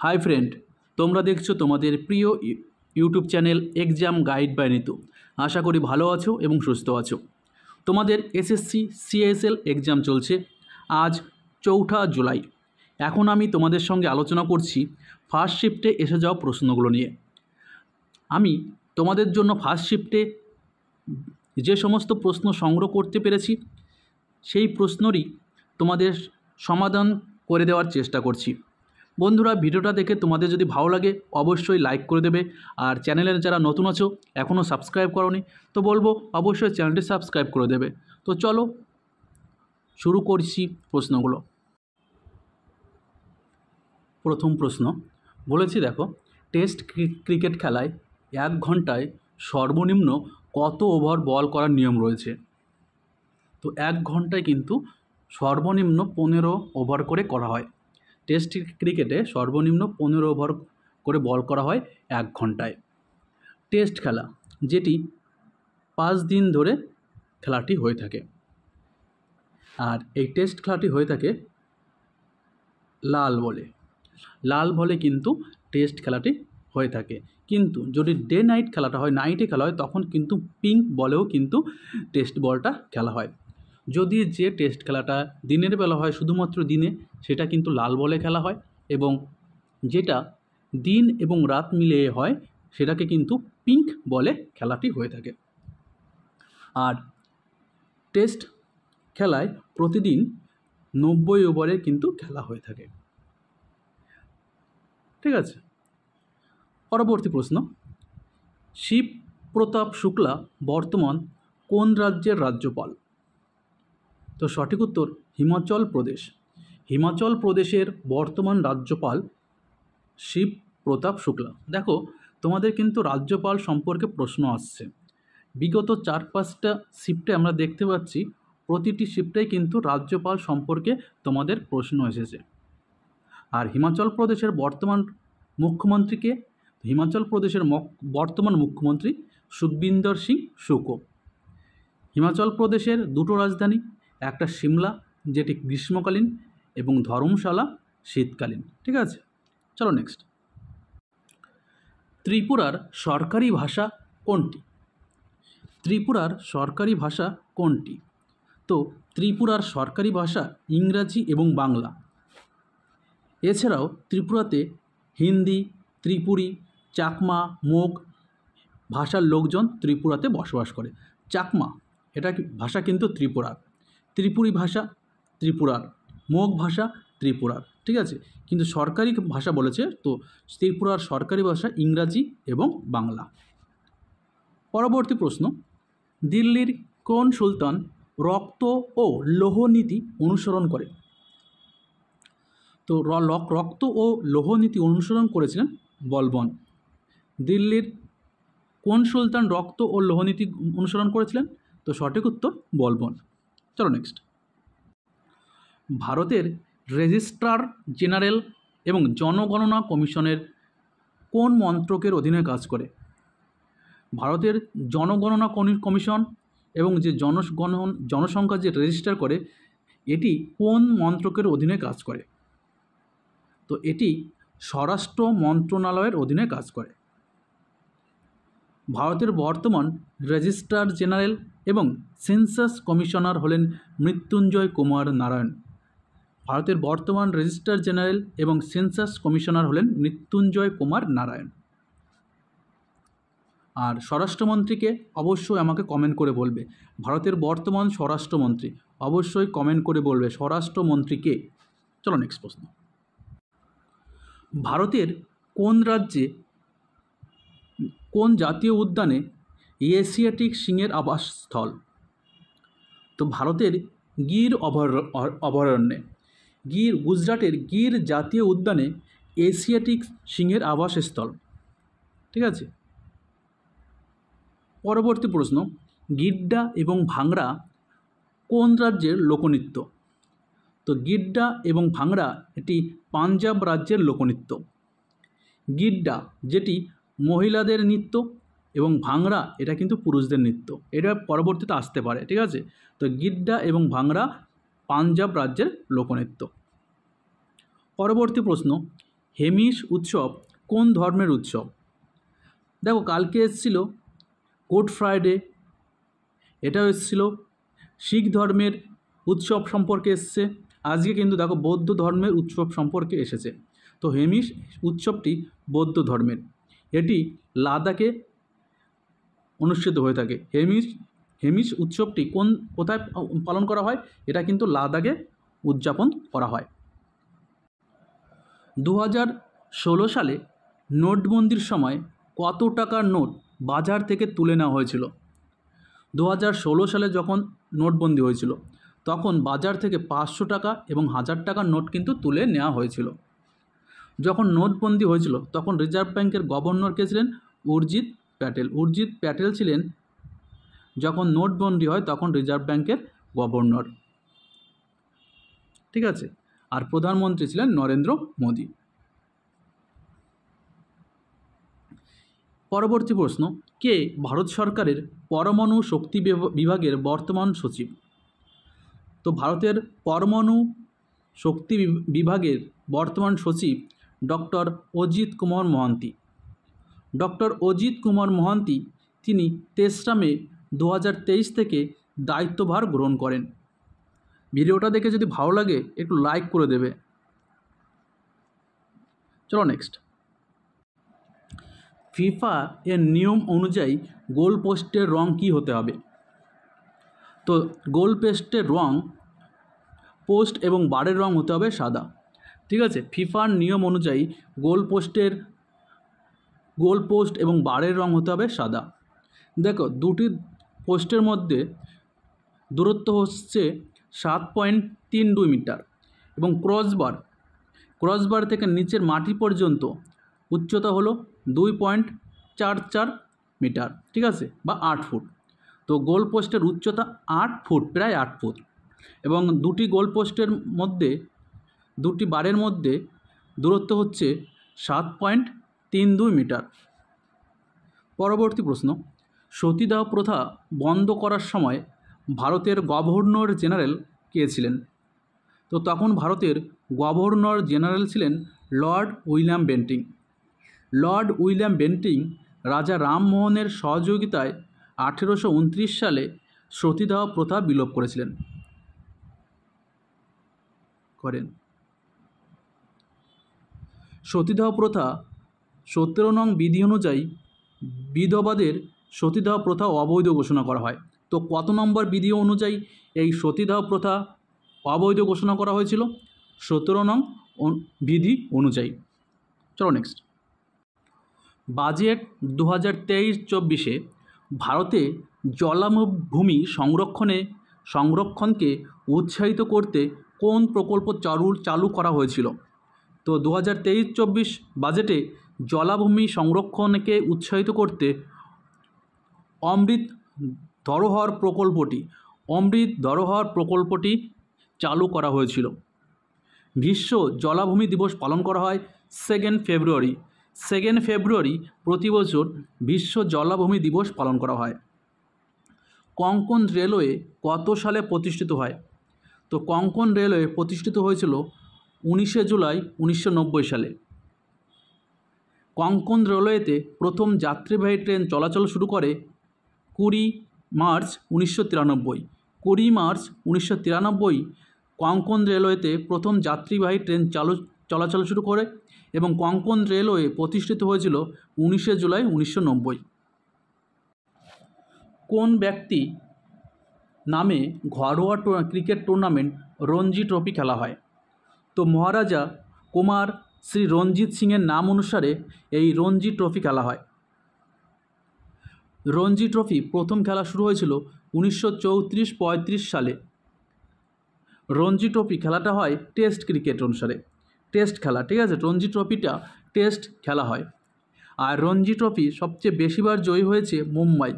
Hi friend, তোমরা দেখছো তোমাদের প্রিয় YouTube channel exam guide by Nitu. আশা করি ভালো আছো এবং সুস্থ আছো। তোমাদের এসএসসি সিএসএল এক্সাম চলছে। আজ 4 জুলাই। এখন আমি তোমাদের সঙ্গে আলোচনা করছি ফার্স্ট শিফটে এসে যাওয়া প্রশ্নগুলো নিয়ে। আমি তোমাদের জন্য ফার্স্ট শিফটে যে সমস্ত প্রশ্ন সংগ্রহ করতে পেরেছি সেই প্রশ্নেরই তোমাদের সমাধান করে দেওয়ার চেষ্টা করছি। বন্ধুরা, ভিডিওটা দেখে তোমাদের যদি ভালো লাগে অবশ্যই লাইক করে দেবে। আর চ্যানেলের যারা নতুন আছো এখনও সাবস্ক্রাইব করোনি তো বলবো অবশ্যই চ্যানেলটি সাবস্ক্রাইব করে দেবে। তো চলো শুরু করছি প্রশ্নগুলো। প্রথম প্রশ্ন বলেছি, দেখো, টেস্ট ক্রিকেট খেলায় 1 ঘন্টায় সর্বনিম্ন কত ওভার বল করার নিয়ম রয়েছে? তো 1 ঘন্টায় কিন্তু সর্বনিম্ন 15 ওভার করে করা হয়। টেস্ট ক্রিকেটে সর্বনিম্ন 15 ওভার করে বল করা হয় 1 ঘন্টায়। টেস্ট খেলা যেটি 5 দিন ধরে খেলাটি হয়ে থাকে, আর এই টেস্ট খেলাটি হয়ে থাকে লাল বলে কিন্তু টেস্ট খেলাটি হয়ে থাকে। কিন্তু যদি ডে নাইট খেলাটা হয়, নাইটে খেলা হয়, তখন কিন্তু পিঙ্ক বলেও কিন্তু টেস্ট বলটা খেলা হয়। যদি যে টেস্ট খেলাটা দিনের বেলা হয়, শুধুমাত্র দিনে, সেটা কিন্তু লাল বলে খেলা হয়, এবং যেটা দিন এবং রাত মিলিয়ে হয় সেটাকে কিন্তু পিঙ্ক বলে খেলাটি হয়ে থাকে। আর টেস্ট খেলায় প্রতিদিন 90 ওভারের কিন্তু খেলা হয়ে থাকে। ঠিক আছে, পরবর্তী প্রশ্ন, শিব প্রতাপ শুক্লা বর্তমান কোন রাজ্যের রাজ্যপাল? তো সঠিক উত্তর হিমাচল প্রদেশ। হিমাচল প্রদেশের বর্তমান রাজ্যপাল শিব প্রতাপ শুক্লা। দেখো, তোমাদের কিন্তু রাজ্যপাল সম্পর্কে প্রশ্ন আসছে। বিগত 4-5টা শিফটে আমরা দেখতে পাচ্ছি প্রতিটি শিফটেই কিন্তু রাজ্যপাল সম্পর্কে তোমাদের প্রশ্ন এসেছে। আর হিমাচল প্রদেশের বর্তমান মুখ্যমন্ত্রীকে, হিমাচল প্রদেশের বর্তমান মুখ্যমন্ত্রী সুখবিন্দর সিং সুখো। হিমাচল প্রদেশের 2টো রাজধানী, একটা সিমলা যেটি গ্রীষ্মকালীন এবং ধর্মশালা শীতকালীন। ঠিক আছে, চলো নেক্সট। ত্রিপুরার সরকারি ভাষা কোনটি? ত্রিপুরার সরকারি ভাষা কোনটি? তো ত্রিপুরার সরকারি ভাষা ইংরাজি এবং বাংলা। এছাড়াও ত্রিপুরাতে হিন্দি, ত্রিপুরী, চাকমা, মোগ ভাষার লোকজন ত্রিপুরাতে বসবাস করে। চাকমা এটা ভাষা কিন্তু ত্রিপুরার, ত্রিপুরী ভাষা ত্রিপুরার, মোগ ভাষা ত্রিপুরার। ঠিক আছে, কিন্তু সরকারি ভাষা বলেছে, তো ত্রিপুরার সরকারি ভাষা ইংরাজি এবং বাংলা। পরবর্তী প্রশ্ন, দিল্লির কোন সুলতান রক্ত ও লৌহ নীতি অনুসরণ করে? তো রক্ত ও লৌহ নীতি অনুসরণ করেছিলেন বলবন। দিল্লির কোন সুলতান রক্ত ও লৌহ নীতি অনুসরণ করেছিলেন? তো সঠিক উত্তর বলবন। চলো নেক্সট। ভারতের রেজিস্ট্রার জেনারেল এবং জনগণনা কমিশনের কোন মন্ত্রকের অধীনে কাজ করে? ভারতের জনগণনা কমিশন এবং যে জনসংখ্যা যে রেজিস্টার করে, এটি কোন মন্ত্রকের অধীনে কাজ করে? তো এটি স্বরাষ্ট্র মন্ত্রণালয়ের অধীনে কাজ করে। ভারতের বর্তমান রেজিস্ট্রার জেনারেল এবং সেন্সাস কমিশনার হলেন মৃত্যুঞ্জয় কুমার নারায়ণ। ভারতের বর্তমান রেজিস্ট্রার জেনারেল এবং সেন্সাস কমিশনার হলেন মৃত্যুঞ্জয় কুমার নারায়ণ। আর স্বরাষ্ট্রমন্ত্রীকে অবশ্যই আমাকে কমেন্ট করে বলবে। ভারতের বর্তমান স্বরাষ্ট্রমন্ত্রী অবশ্যই কমেন্ট করে বলবে স্বরাষ্ট্রমন্ত্রীকে। চলো নেক্সট প্রশ্ন। ভারতের কোন রাজ্যে, কোন জাতীয় উদ্যানে এশিয়াটিক সিংহের আবাসস্থল? তো ভারতের গির অভয়ারণ্যে, গুজরাটের গির জাতীয় উদ্যানে এশিয়াটিক সিংহের আবাসস্থল। ঠিক আছে, পরবর্তী প্রশ্ন, গিড্ডা এবং ভাংড়া কোন রাজ্যের লোকনৃত্য? তো গিড্ডা এবং ভাংড়া এটি পাঞ্জাব রাজ্যের লোকনৃত্য। গিড্ডা যেটি মহিলাদের নৃত্য এবং ভাংড়া এটা কিন্তু পুরুষদের নৃত্য। এটা পরবর্তীতে আসতে পারে। ঠিক আছে, তো গিড্ডা এবং ভাংড়া পাঞ্জাব রাজ্যের লোকনৃত্য। পরবর্তী প্রশ্ন, হেমিস উৎসব কোন ধর্মের উৎসব? দেখো কালকে এসেছিল গুড ফ্রাইডে, এটাও এসেছিল শিখ ধর্মের উৎসব সম্পর্কে এসছে। আজকে কিন্তু দেখো বৌদ্ধ ধর্মের উৎসব সম্পর্কে এসেছে। তো হেমিস উৎসবটি বৌদ্ধ ধর্মের, এটি লাদাখে অনুষ্ঠিত হয়ে থাকে। হেমিস উৎসবটি কোথায় পালন করা হয়? এটা কিন্তু লাদাখে উদযাপন করা হয়। 2016 সালে নোটবন্দির সময় কত টাকার নোট বাজার থেকে তুলে নেওয়া হয়েছিল? 2016 সালে যখন নোটবন্দি হয়েছিল তখন বাজার থেকে 500 টাকা এবং 1000 টাকার নোট কিন্তু তুলে নেওয়া হয়েছিল। যখন নোটবন্দি হয়েছিল তখন রিজার্ভ ব্যাংকের গভর্নর কে ছিলেন? উর্জিত প্যাটেল। উর্জিত প্যাটেল ছিলেন যখন নোটবন্দি হয় তখন রিজার্ভ ব্যাংকের গভর্নর, ঠিক আছে। আর প্রধানমন্ত্রী ছিলেন নরেন্দ্র মোদী। পরবর্তী প্রশ্ন, কে ভারত সরকারের পরমাণু শক্তি বিভাগের বর্তমান সচিব? তো ভারতের পরমাণু শক্তি বিভাগের বর্তমান সচিব ডক্টর অজিত কুমার মহান্তি। ডক্টর অজিত কুমার মহান্তি তিনি 23 মে 2023 থেকে দায়িত্বভার গ্রহণ করেন। ভিডিওটা দেখে যদি ভালো লাগে একটু লাইক করে দেবে। চলো নেক্সট। ফিফা এর নিয়ম অনুযায়ী গোল পোস্টের রং কী হতে হবে? তো গোল পোস্টের রং, পোস্ট এবং বারের রং হতে হবে সাদা, ঠিক আছে। ফিফার নিয়ম অনুযায়ী গোল পোস্ট এবং বারের রং হতে হবে সাদা। দেখো দুটি পোস্টের মধ্যে দূরত্ব হচ্ছে 7.32 মিটার এবং ক্রসবার থেকে নিচের মাটি পর্যন্ত উচ্চতা হলো 2.44 মিটার, ঠিক আছে, বা 8 ফুট। তো গোল পোস্টের উচ্চতা 8 ফুট, প্রায় 8 ফুট, এবং দুটি গোল পোস্টের মধ্যে, দুটি বারের মধ্যে দূরত্ব হচ্ছে 7.32 মিটার। পরবর্তী প্রশ্ন, সতীদাহ প্রথা বন্ধ করার সময় ভারতের গভর্নর জেনারেল কে ছিলেন? তো তখন ভারতের গভর্নর জেনারেল ছিলেন Lord William Bentinck. Lord William Bentinck রাজা রামমোহনের সহযোগিতায় 1829 সালে সতীদাহ প্রথা বিলোপ করেন। সতীদাহ প্রথা 17 নং বিধি অনুযায়ী বিধবাদের সতীদাহ প্রথা অবৈধ ঘোষণা করা হয়। তো কত নম্বর বিধি অনুযায়ী এই সতীদাহ প্রথা অবৈধ ঘোষণা করা হয়েছিল? 17 নং বিধি অনুযায়ী। চলো নেক্সট। বাজেট 2023-24-এ ভারতে জলাভূমি সংরক্ষণকে উৎসাহিত করতে কোন প্রকল্প চালু করা হয়েছিল? তো 2023-24 বাজেটে জলাভূমি সংরক্ষণকে উৎসাহিত করতে অমৃত ধরোহর প্রকল্পটি চালু করা হয়েছিল। বিশ্ব জলাভূমি দিবস পালন করা হয় 2 ফেব্রুয়ারি। 2 ফেব্রুয়ারি প্রতি বছর বিশ্ব জলাভূমি দিবস পালন করা হয়। কোঙ্কণ রেলওয়ে কত সালে প্রতিষ্ঠিত হয়? তো কোঙ্কণ রেলওয়ে প্রতিষ্ঠিত হয়েছিল 19 জুলাই 1990 সালে। কোঙ্কণ রেলওয়েতে প্রথম যাত্রীবাহী ট্রেন চলাচল শুরু করে 20 মার্চ 1993। 20 মার্চ 1993 কোঙ্কণ রেলওয়েতে প্রথম যাত্রীবাহী ট্রেন চলাচল শুরু করে এবং কোঙ্কণ রেলওয়ে প্রতিষ্ঠিত হয়েছিল 19 জুলাই 1990। কোন ব্যক্তি নামে ঘরোয়া ক্রিকেট টুর্নামেন্ট রঞ্জি ট্রফি খেলা হয়? তো মহারাজা কুমার শ্রী রঞ্জিত সিংয়ের নাম অনুসারে এই রঞ্জি ট্রফি খেলা হয়। রঞ্জি ট্রফি প্রথম খেলা শুরু হয়েছিল 1934-35 সালে। রঞ্জি ট্রফি খেলাটা হয় টেস্ট ক্রিকেট অনুসারে, টেস্ট খেলা, ঠিক আছে। রঞ্জি ট্রফিটা টেস্ট খেলা হয়। আর রঞ্জি ট্রফি সবচেয়ে বেশিবার জয়ী হয়েছে মুম্বাই।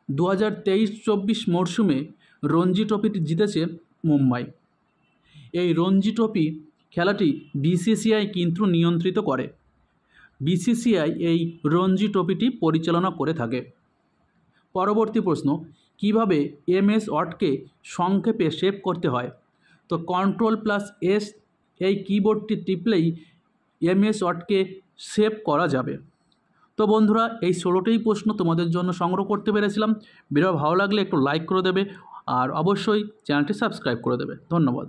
2023-24 মরশুমে রঞ্জি ট্রফিটি জিতেছে মুম্বাই। এই রঞ্জি ট্রফি খেলাটি বিসিসিআই কিন্তু নিয়ন্ত্রিত করে। বিসিসিআই এই রঞ্জি ট্রফিটি পরিচালনা করে থাকে। পরবর্তী প্রশ্ন, কিভাবে MS ওয়ার্ডকে সংক্ষেপে সেভ করতে হয়? তো Ctrl+S এই কিবোর্ডটি টিপলেই এমএস ওয়ার্ডকে সেভ করা যাবে? তো বন্ধুরা, এই 16টি প্রশ্ন তোমাদের জন্য সংগ্রহ করতে পেরেছিলাম। ভিডিও ভালো লাগলে একটু লাইক করে দেবে আর অবশ্যই চ্যানেলটি সাবস্ক্রাইব করে দেবে। ধন্যবাদ।